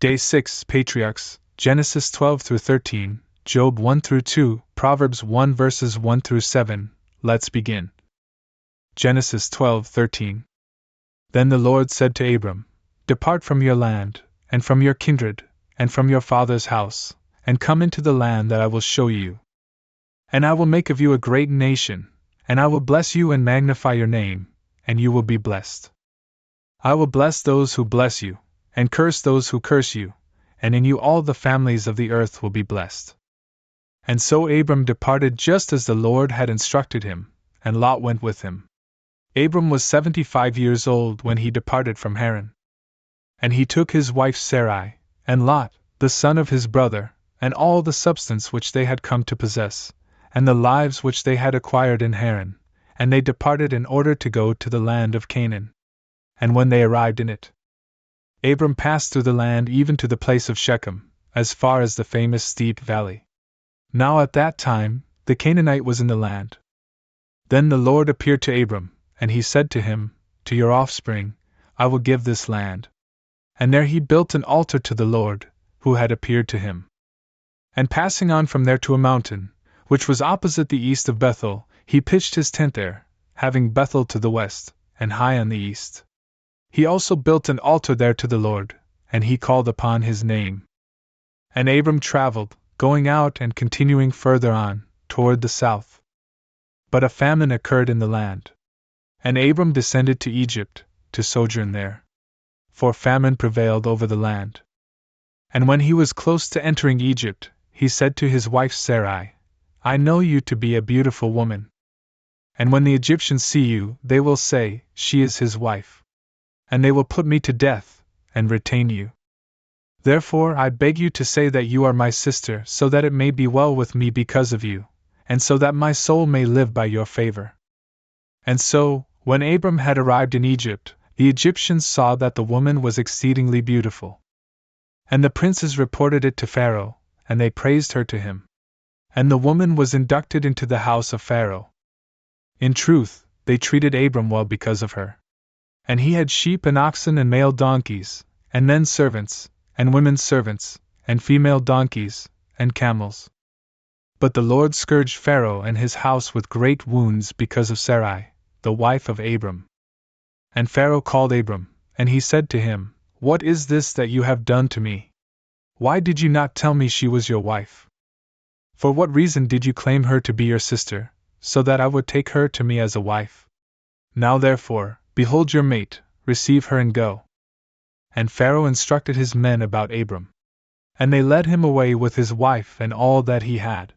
Day 6, Patriarchs, Genesis 12-13, Job 1-2, Proverbs 1 verses 1-7. Let's begin. Genesis 12:13. Then the Lord said to Abram, Depart from your land, and from your kindred, and from your father's house, and come into the land that I will show you. And I will make of you a great nation, and I will bless you and magnify your name, and you will be blessed. I will bless those who bless you, and curse those who curse you, and in you all the families of the earth will be blessed. And so Abram departed just as the Lord had instructed him, and Lot went with him. Abram was 75 years old when he departed from Haran. And he took his wife Sarai, and Lot, the son of his brother, and all the substance which they had come to possess, and the lives which they had acquired in Haran, and they departed in order to go to the land of Canaan. And when they arrived in it, Abram passed through the land even to the place of Shechem, as far as the famous steep valley. Now at that time, the Canaanite was in the land. Then the Lord appeared to Abram, and he said to him, To your offspring I will give this land. And there he built an altar to the Lord, who had appeared to him. And passing on from there to a mountain, which was opposite the east of Bethel, he pitched his tent there, having Bethel to the west, and Hai on the east. He also built an altar there to the Lord, and he called upon his name. And Abram traveled, going out and continuing further on, toward the south. But a famine occurred in the land. And Abram descended to Egypt, to sojourn there. For famine prevailed over the land. And when he was close to entering Egypt, he said to his wife Sarai, I know you to be a beautiful woman. And when the Egyptians see you, they will say, She is his wife. And they will put me to death, and retain you. Therefore I beg you to say that you are my sister, so that it may be well with me because of you, and so that my soul may live by your favor. And so, when Abram had arrived in Egypt, the Egyptians saw that the woman was exceedingly beautiful. And the princes reported it to Pharaoh, and they praised her to him. And the woman was inducted into the house of Pharaoh. In truth, they treated Abram well because of her. And he had sheep and oxen and male donkeys, and men servants, and women servants, and female donkeys, and camels. But the Lord scourged Pharaoh and his house with great wounds because of Sarai, the wife of Abram. And Pharaoh called Abram, and he said to him, What is this that you have done to me? Why did you not tell me she was your wife? For what reason did you claim her to be your sister, so that I would take her to me as a wife? Now therefore, behold your mate, receive her and go. And Pharaoh instructed his men about Abram. And they led him away with his wife and all that he had.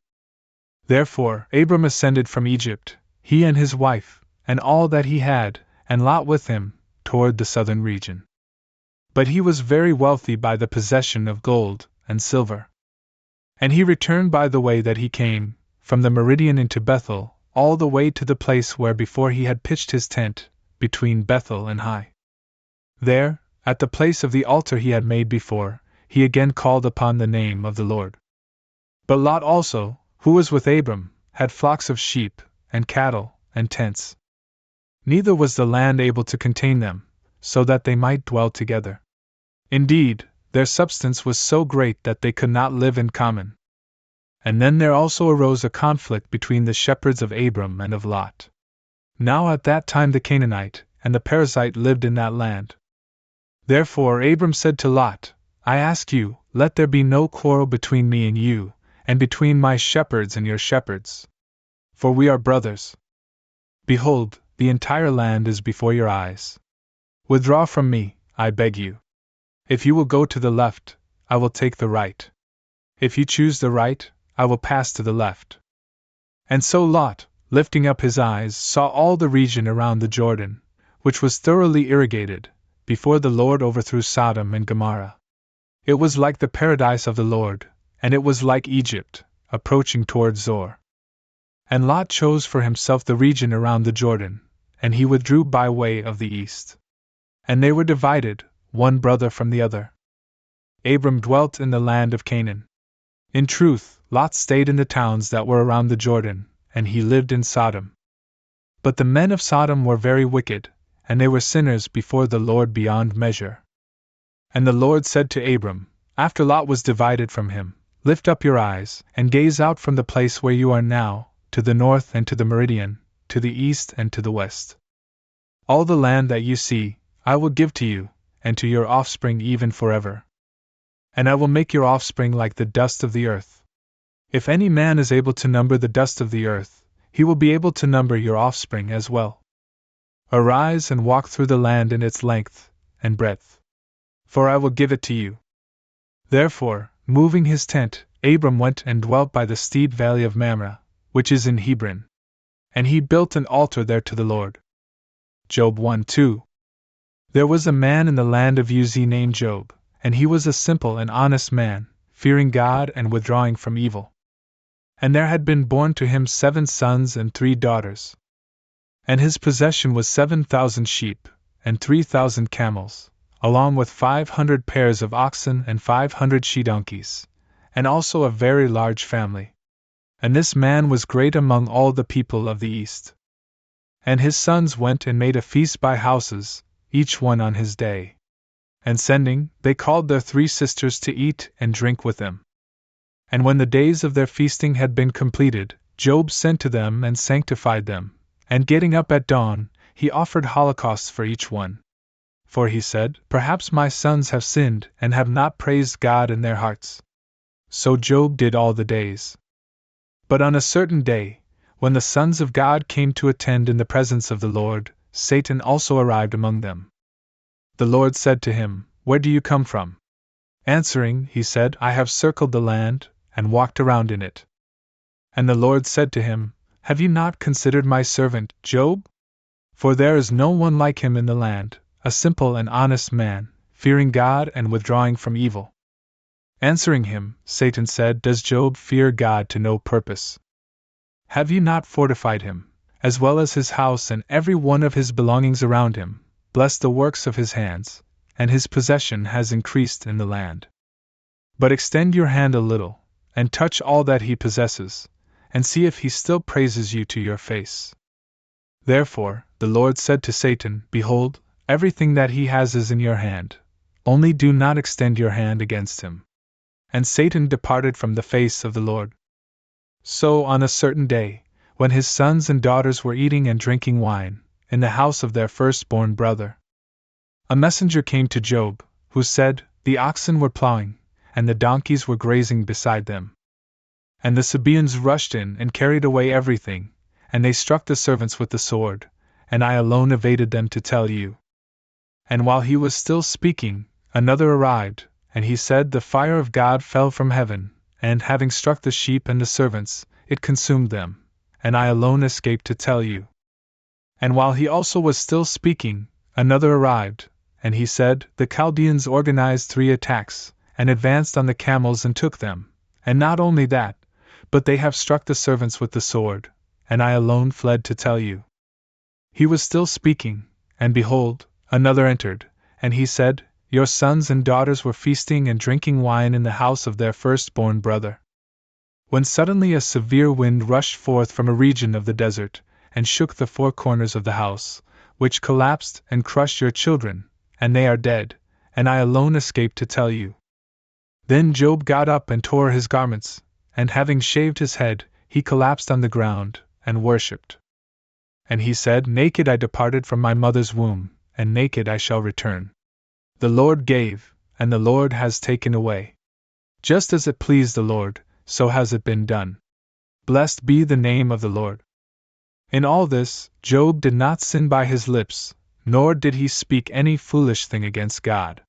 Therefore Abram ascended from Egypt, he and his wife, and all that he had, and Lot with him, toward the southern region. But he was very wealthy by the possession of gold and silver. And he returned by the way that he came, from the meridian into Bethel, all the way to the place where before he had pitched his tent, between Bethel and Hai. There, at the place of the altar he had made before, he again called upon the name of the Lord. But Lot also, who was with Abram, had flocks of sheep, and cattle, and tents. Neither was the land able to contain them, so that they might dwell together. Indeed, their substance was so great that they could not live in common. And then there also arose a conflict between the shepherds of Abram and of Lot. Now at that time the Canaanite and the Perizzite lived in that land. Therefore Abram said to Lot, I ask you, let there be no quarrel between me and you, and between my shepherds and your shepherds. For we are brothers. Behold, the entire land is before your eyes. Withdraw from me, I beg you. If you will go to the left, I will take the right. If you choose the right, I will pass to the left. And so Lot, lifting up his eyes, saw all the region around the Jordan, which was thoroughly irrigated, before the Lord overthrew Sodom and Gomorrah. It was like the paradise of the Lord, and it was like Egypt, approaching toward Zoar. And Lot chose for himself the region around the Jordan, and he withdrew by way of the east. And they were divided, one brother from the other. Abram dwelt in the land of Canaan. In truth, Lot stayed in the towns that were around the Jordan, and he lived in Sodom. But the men of Sodom were very wicked, and they were sinners before the Lord beyond measure. And the Lord said to Abram, After Lot was divided from him, lift up your eyes, and gaze out from the place where you are now, to the north and to the meridian, to the east and to the west. All the land that you see, I will give to you, and to your offspring even forever. And I will make your offspring like the dust of the earth. If any man is able to number the dust of the earth, he will be able to number your offspring as well. Arise and walk through the land in its length and breadth, for I will give it to you. Therefore, moving his tent, Abram went and dwelt by the steep valley of Mamre, which is in Hebron. And he built an altar there to the Lord. Job 1:2. There was a man in the land of Uz named Job, and he was a simple and honest man, fearing God and withdrawing from evil. And there had been born to him 7 sons and 3 daughters. And his possession was 7,000 sheep, and 3,000 camels, along with 500 pairs of oxen and 500 she-donkeys, and also a very large family. And this man was great among all the people of the east. And his sons went and made a feast by houses, each one on his day. And sending, they called their 3 sisters to eat and drink with them. And when the days of their feasting had been completed, Job sent to them and sanctified them, and getting up at dawn, he offered holocausts for each one. For he said, Perhaps my sons have sinned and have not praised God in their hearts. So Job did all the days. But on a certain day, when the sons of God came to attend in the presence of the Lord, Satan also arrived among them. The Lord said to him, Where do you come from? Answering, he said, I have circled the land, and walked around in it. And the Lord said to him, Have you not considered my servant, Job? For there is no one like him in the land, a simple and honest man, fearing God and withdrawing from evil. Answering him, Satan said, Does Job fear God to no purpose? Have you not fortified him, as well as his house and every one of his belongings around him, blessed the works of his hands, and his possession has increased in the land? But extend your hand a little, and touch all that he possesses, and see if he still praises you to your face. Therefore, the Lord said to Satan, Behold, everything that he has is in your hand, only do not extend your hand against him. And Satan departed from the face of the Lord. So on a certain day, when his sons and daughters were eating and drinking wine, in the house of their firstborn brother, a messenger came to Job, who said, The oxen were plowing, and the donkeys were grazing beside them. And the Sabaeans rushed in and carried away everything, and they struck the servants with the sword, and I alone evaded them to tell you. And while he was still speaking, another arrived, and he said, The fire of God fell from heaven, and having struck the sheep and the servants, it consumed them, and I alone escaped to tell you. And while he also was still speaking, another arrived, and he said, The Chaldeans organized 3 attacks, and advanced on the camels and took them, and not only that, but they have struck the servants with the sword, and I alone fled to tell you. He was still speaking, and behold, another entered, and he said, Your sons and daughters were feasting and drinking wine in the house of their firstborn brother. When suddenly a severe wind rushed forth from a region of the desert, and shook the 4 corners of the house, which collapsed and crushed your children, and they are dead, and I alone escaped to tell you. Then Job got up and tore his garments, and having shaved his head, he collapsed on the ground, and worshipped. And he said, Naked I departed from my mother's womb, and naked I shall return. The Lord gave, and the Lord has taken away. Just as it pleased the Lord, so has it been done. Blessed be the name of the Lord. In all this, Job did not sin by his lips, nor did he speak any foolish thing against God.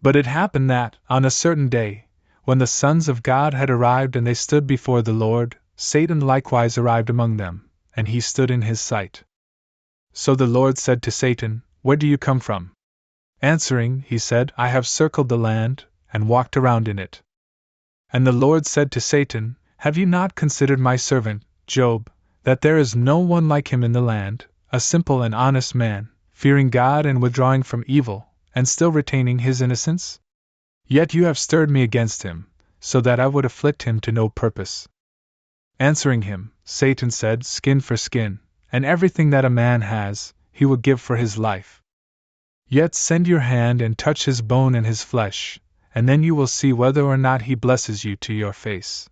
But it happened that, on a certain day, when the sons of God had arrived and they stood before the Lord, Satan likewise arrived among them, and he stood in his sight. So the Lord said to Satan, Where do you come from? Answering, he said, I have circled the land, and walked around in it. And the Lord said to Satan, Have you not considered my servant, Job, that there is no one like him in the land, a simple and honest man, fearing God and withdrawing from evil, and still retaining his innocence? Yet you have stirred me against him, so that I would afflict him to no purpose. Answering him, Satan said, Skin for skin, and everything that a man has, he will give for his life. Yet send your hand and touch his bone and his flesh, and then you will see whether or not he blesses you to your face.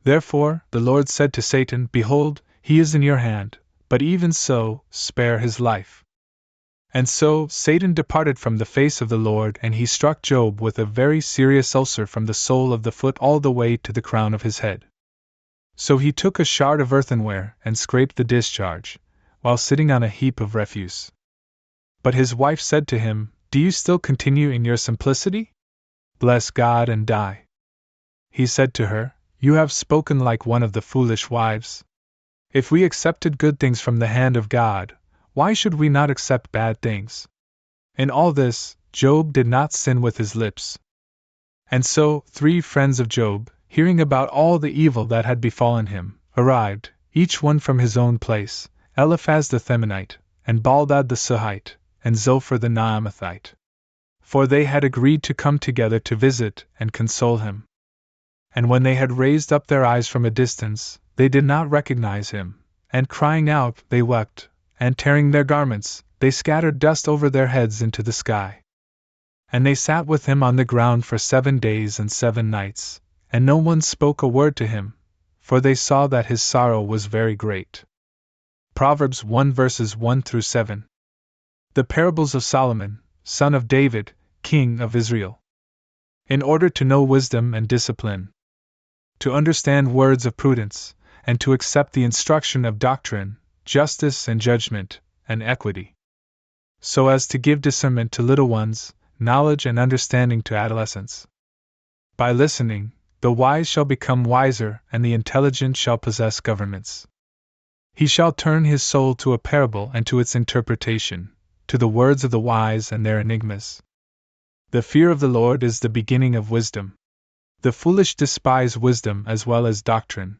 Therefore, the Lord said to Satan, Behold, he is in your hand, but even so, spare his life. And so, Satan departed from the face of the Lord, and he struck Job with a very serious ulcer from the sole of the foot all the way to the crown of his head. So he took a shard of earthenware and scraped the discharge, while sitting on a heap of refuse. But his wife said to him, Do you still continue in your simplicity? Bless God and die. He said to her, You have spoken like one of the foolish wives. If we accepted good things from the hand of God, why should we not accept bad things? In all this, Job did not sin with his lips. And so, 3 friends of Job, hearing about all the evil that had befallen him, arrived, each one from his own place, Eliphaz the Themanite, and Baldad the Suhite, and Zophar the Naamathite. For they had agreed to come together to visit and console him. And when they had raised up their eyes from a distance, they did not recognize him, and crying out, they wept, and tearing their garments, they scattered dust over their heads into the sky. And they sat with him on the ground for 7 days and 7 nights, and no one spoke a word to him, for they saw that his sorrow was very great. Proverbs 1 verses 1 through 7. The Parables of Solomon, son of David, king of Israel. In order to know wisdom and discipline, to understand words of prudence, and to accept the instruction of doctrine, justice and judgment, and equity, so as to give discernment to little ones, knowledge and understanding to adolescents. By listening, the wise shall become wiser, and the intelligent shall possess governments. He shall turn his soul to a parable and to its interpretation, to the words of the wise and their enigmas. The fear of the Lord is the beginning of wisdom. The foolish despise wisdom as well as doctrine.